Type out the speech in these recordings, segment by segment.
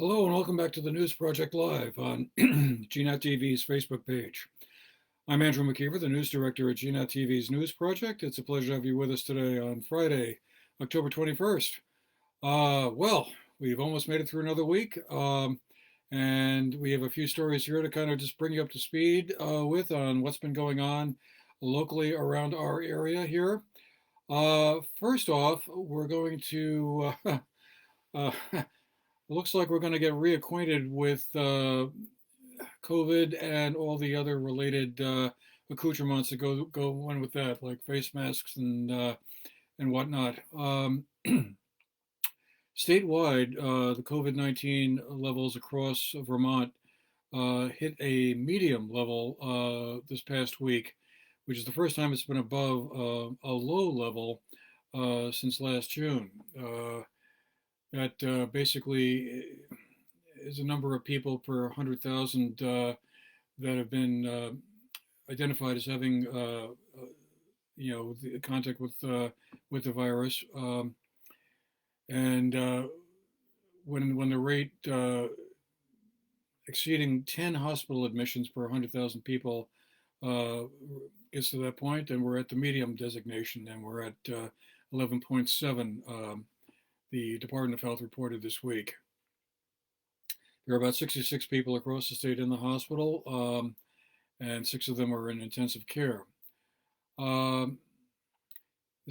Hello and welcome back to the News Project Live on GNAT-TV's Facebook page. I'm Andrew McKeever, the news director at GNAT-TV's News Project. It's a pleasure to have you with us today on Friday, October 21st. We've almost made it through another week, and we have a few stories here to kind of just bring you up to speed with on what's been going on locally around our area here. First off, we're going to uh, looks like we're going to get reacquainted with COVID and all the other related accoutrements that go on with that, like face masks and whatnot. Statewide, the COVID-19 levels across Vermont hit a medium level this past week, which is the first time it's been above a low level since last June. That basically is a number of people per 100,000 that have been identified as having, the contact with the virus. And when the rate exceeding 10 hospital admissions per 100,000 people gets to that point, then we're at the medium designation, and we're at 11.7. The Department of Health reported this week. There are about 66 people across the state in the hospital, and 6 of them are in intensive care. This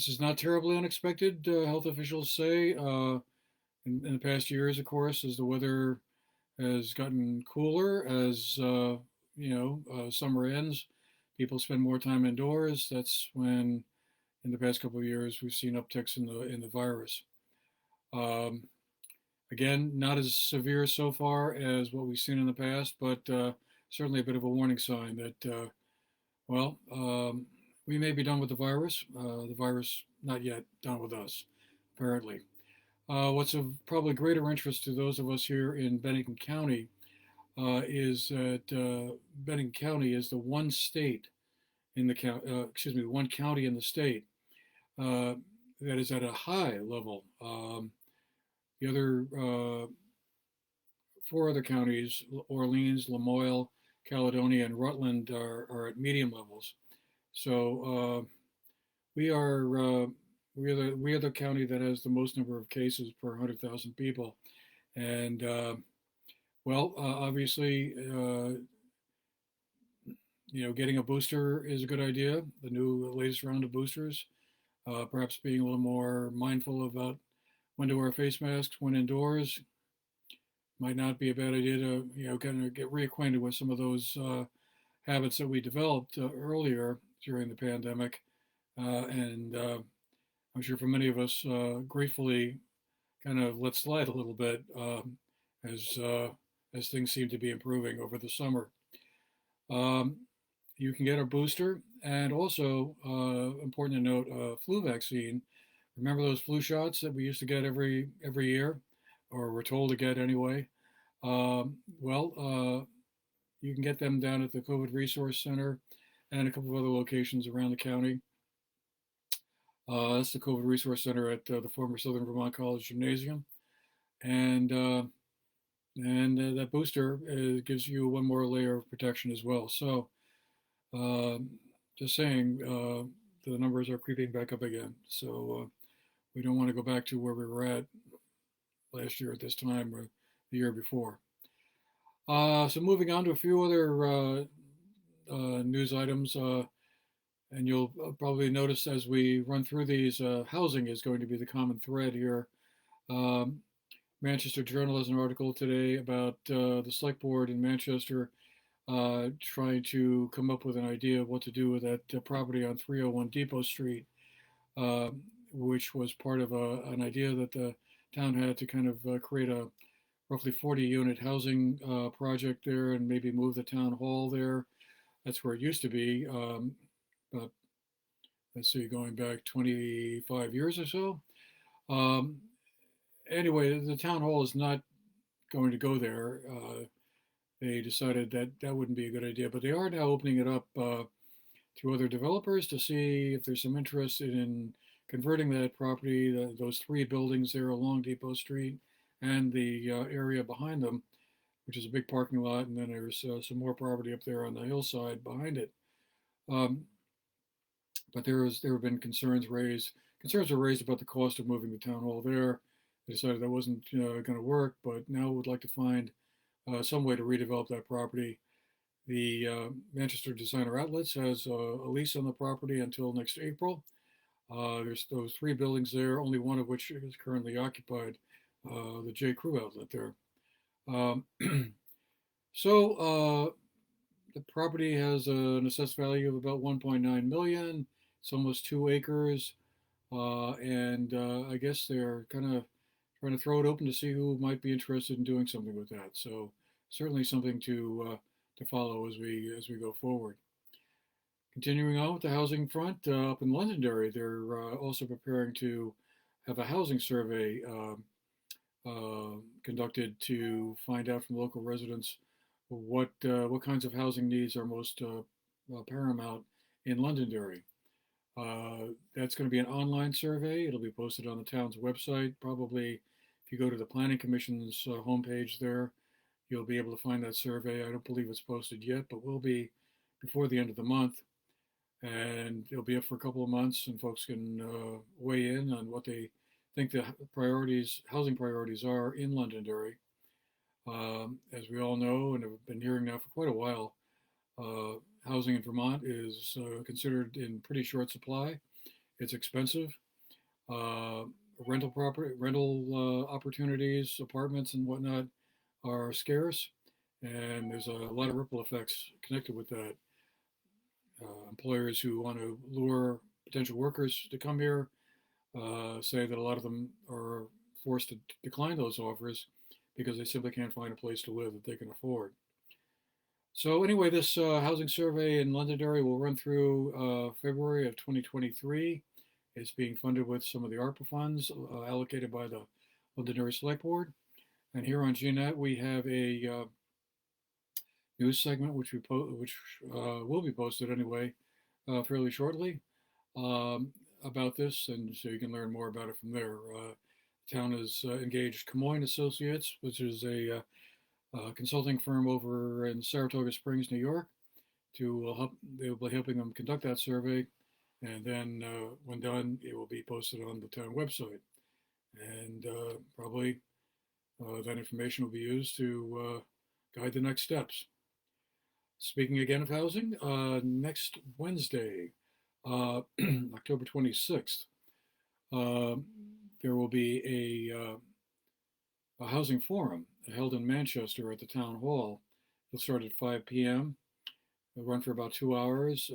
is not terribly unexpected, health officials say. In the past years, of course, as the weather has gotten cooler, as summer ends, people spend more time indoors. That's when, in the past couple of years, we've seen upticks in the virus. Again, not as severe so far as what we've seen in the past, but certainly a bit of a warning sign that, we may be done with the virus not yet done with us, apparently. What's of probably greater interest to those of us here in Bennington County is that Bennington County is the one state in the one county in the state that is at a high level. The other 4 other counties, Orleans, Lamoille, Caledonia, and Rutland, are at medium levels. So we are the county that has the most number of cases per 100,000 people, and obviously, getting a booster is a good idea. The latest round of boosters, perhaps being a little more mindful about when to wear face masks when indoors might not be a bad idea to kind of get reacquainted with some of those habits that we developed earlier during the pandemic, and I'm sure for many of us gratefully kind of let slide a little bit as things seem to be improving over the summer. You can get a booster, and also important to note, flu vaccine. Remember those flu shots that we used to get every year, or were told to get anyway? You can get them down at the COVID Resource Center and a couple of other locations around the county. That's the COVID Resource Center at the former Southern Vermont College Gymnasium, and that booster gives you one more layer of protection as well. So, just saying, the numbers are creeping back up again. So we don't want to go back to where we were at last year at this time or the year before. So moving on to a few other news items, and you'll probably notice as we run through these, housing is going to be the common thread here. Manchester Journal has an article today about the select board in Manchester trying to come up with an idea of what to do with that property on 301 Depot Street, which was part of an idea that the town had to kind of create a roughly 40-unit housing project there and maybe move the town hall there. That's where it used to be, but let's see, going back 25 years or so. Anyway, the town hall is not going to go there. They decided that that wouldn't be a good idea, but they are now opening it up to other developers to see if there's some interest in converting that property, those 3 buildings there along Depot Street, and the area behind them, which is a big parking lot, and then there's some more property up there on the hillside behind it. Um, but there have been concerns raised. Concerns were raised about the cost of moving the town hall there. They decided that wasn't going to work, but now would like to find some way to redevelop that property. The Manchester Designer Outlets has a lease on the property until next April. There's those three buildings there, only one of which is currently occupied, the J. Crew outlet there. Um, so the property has an assessed value of about 1.9 million. It's almost 2 acres, and I guess they're kind of trying to throw it open to see who might be interested in doing something with that. So certainly something to follow as we go forward. Continuing on with the housing front, up in Londonderry, they're also preparing to have a housing survey conducted to find out from local residents what kinds of housing needs are most paramount in Londonderry. That's going to be an online survey. It'll be posted on the town's website. Probably, if you go to the Planning Commission's homepage there, you'll be able to find that survey. I don't believe it's posted yet, but will be before the end of the month. And it'll be up for a couple of months, and folks can weigh in on what they think the housing priorities are in Londonderry. As we all know, and have been hearing now for quite a while, housing in Vermont is considered in pretty short supply. It's expensive. Uh, rental opportunities, apartments and whatnot are scarce, and there's a lot of ripple effects connected with that. Employers who want to lure potential workers to come here say that a lot of them are forced to decline those offers because they simply can't find a place to live that they can afford. So anyway, this housing survey in Londonderry will run through February of 2023. It's being funded with some of the ARPA funds allocated by the Londonderry Select Board. And here on GNAT, we have a news segment which will be posted anyway fairly shortly about this, and so you can learn more about it from there. The town has engaged Camoin Associates, which is a consulting firm over in Saratoga Springs, New York, to help. They will be helping them conduct that survey, and then when done, it will be posted on the town website, and probably that information will be used to guide the next steps. Speaking again of housing, next Wednesday, October 26th, uh, there will be a housing forum held in Manchester at the town hall. It'll start at 5 p.m. It'll run for about 2 hours.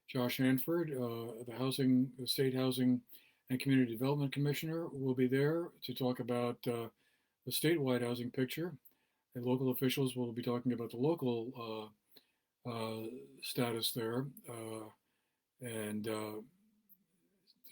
Josh Hanford, the State Housing and Community Development Commissioner, will be there to talk about the statewide housing picture. And local officials will be talking about the local status there, and to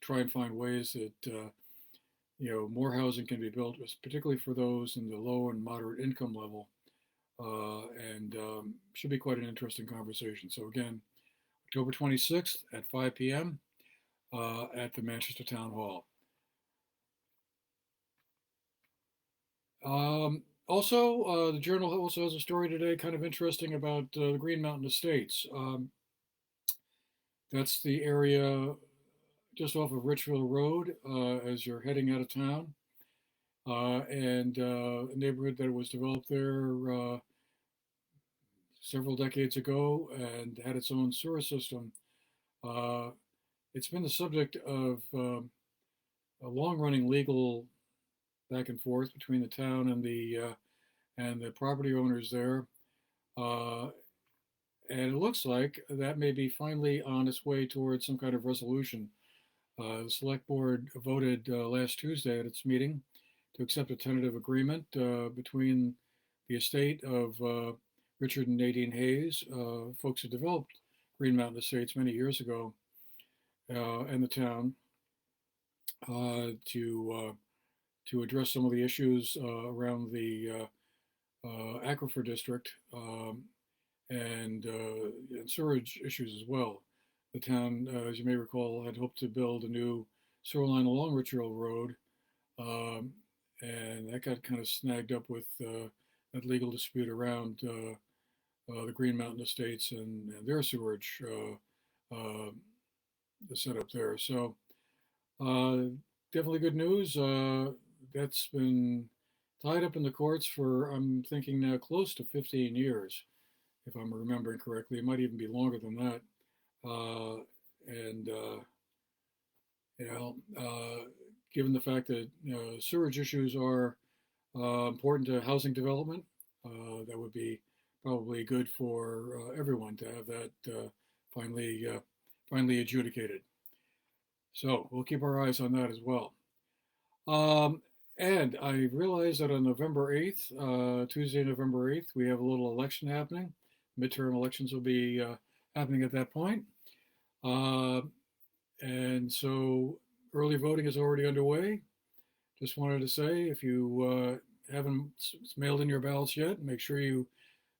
try and find ways that more housing can be built, particularly for those in the low and moderate income level, and should be quite an interesting conversation. So again, October 26th at 5 p.m. At the Manchester Town Hall. Also, the Journal also has a story today, kind of interesting, about the Green Mountain Estates. That's the area just off of Richville Road as you're heading out of town, and a neighborhood that was developed there several decades ago and had its own sewer system. It's been the subject of a long-running legal back and forth between the town and the property owners there, and it looks like that may be finally on its way towards some kind of resolution. The select board voted last Tuesday at its meeting to accept a tentative agreement between the estate of Richard and Nadine Hayes, folks who developed Green Mountain Estates many years ago, and the town to address some of the issues around the aquifer district and sewerage issues as well. The town, as you may recall, had hoped to build a new sewer line along Richville Road, and that got kind of snagged up with that legal dispute around the Green Mountain Estates and their sewage the setup there. So uh, definitely good news. That's been tied up in the courts for, I'm thinking now, close to 15 years, if I'm remembering correctly. It might even be longer than that. And you know, given the fact that sewage issues are important to housing development, that would be probably good for everyone to have that finally finally adjudicated. So we'll keep our eyes on that as well. Um, and I realize that on November 8th, Tuesday, November 8th, we have a little election happening. Midterm elections will be happening at that point. Uh, and so early voting is already underway. Just wanted to say, if you haven't mailed in your ballots yet, make sure you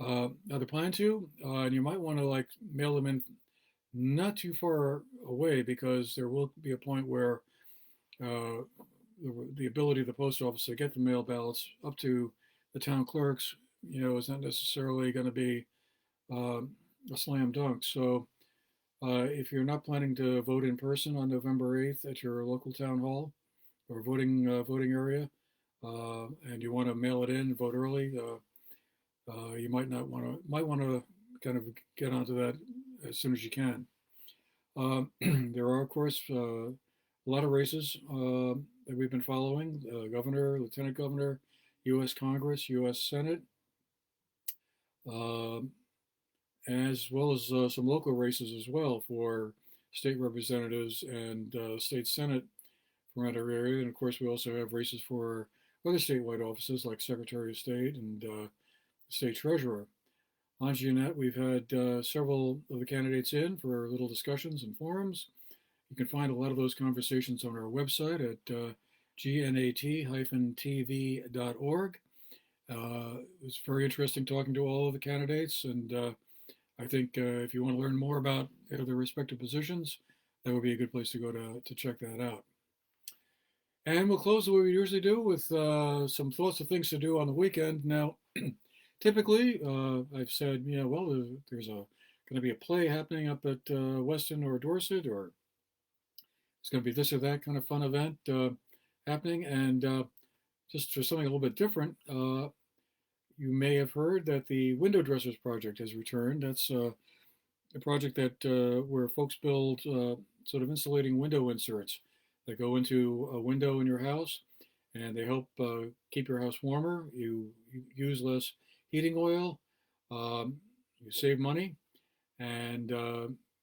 either plan to, and you might want to like mail them in not too far away, because there will be a point where uh, the ability of the post office to get the mail ballots up to the town clerks, is not necessarily going to be a slam dunk. So if you're not planning to vote in person on November 8th at your local town hall or voting area, and you want to mail it in and vote early, you might want to kind of get onto that as soon as you can. There are, of course, a lot of races that we've been following: governor, lieutenant governor, U.S. Congress, U.S. Senate, uh, as well as some local races as well for state representatives and state senate from our area. And of course, we also have races for other statewide offices like Secretary of State and State Treasurer. On GNAT, we've had several of the candidates in for little discussions and forums. You can find a lot of those conversations on our website at GNAT-TV.org. It's very interesting talking to all of the candidates, and I think if you want to learn more about their respective positions, that would be a good place to go to check that out. And we'll close the way we usually do with some thoughts of things to do on the weekend. Now, typically, I've said, well, there's going to be a play happening up at Weston or Dorset, or it's going to be this or that kind of fun event happening. And just for something a little bit different, you may have heard that the Window Dressers Project has returned. That's a project that where folks build sort of insulating window inserts that go into a window in your house, and they help keep your house warmer. You use less heating oil, you save money, and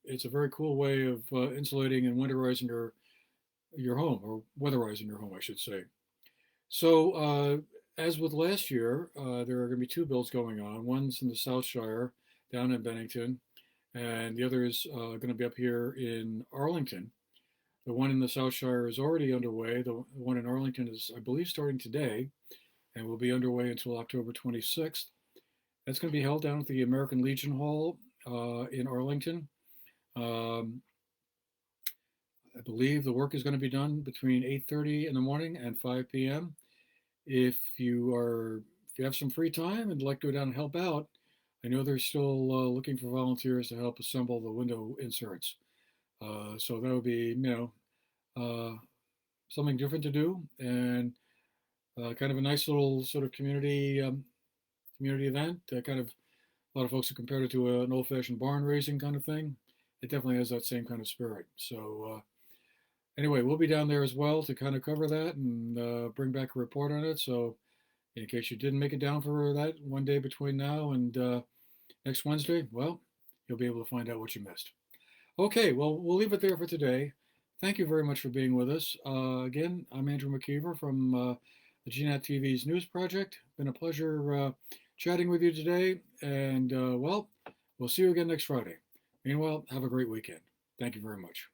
it's a very cool way of insulating and winterizing your home, or weatherizing your home, I should say. So, as with last year, there are going to be two builds going on. One's in the South Shire, down in Bennington, and the other is going to be up here in Arlington. The one in the South Shire is already underway. The one in Arlington is, I believe, starting today and will be underway until October 26th. That's going to be held down at the American Legion Hall in Arlington. Um, I believe the work is going to be done between 8:30 in the morning and 5 p.m. If you have some free time and like to go down and help out, I know they're still looking for volunteers to help assemble the window inserts. So that would be, uh, something different to do, and kind of a nice little sort of community event. Kind of a lot of folks have compared it to an old-fashioned barn raising kind of thing. It definitely has that same kind of spirit. So anyway, we'll be down there as well to kind of cover that and bring back a report on it. So in case you didn't make it down for that one day between now and next Wednesday, well, you'll be able to find out what you missed. Okay, well, we'll leave it there for today. Thank you very much for being with us. Again, I'm Andrew McKeever from the GNAT-TV's News Project. Been a pleasure chatting with you today, and well, we'll see you again next Friday. Meanwhile, have a great weekend. Thank you very much.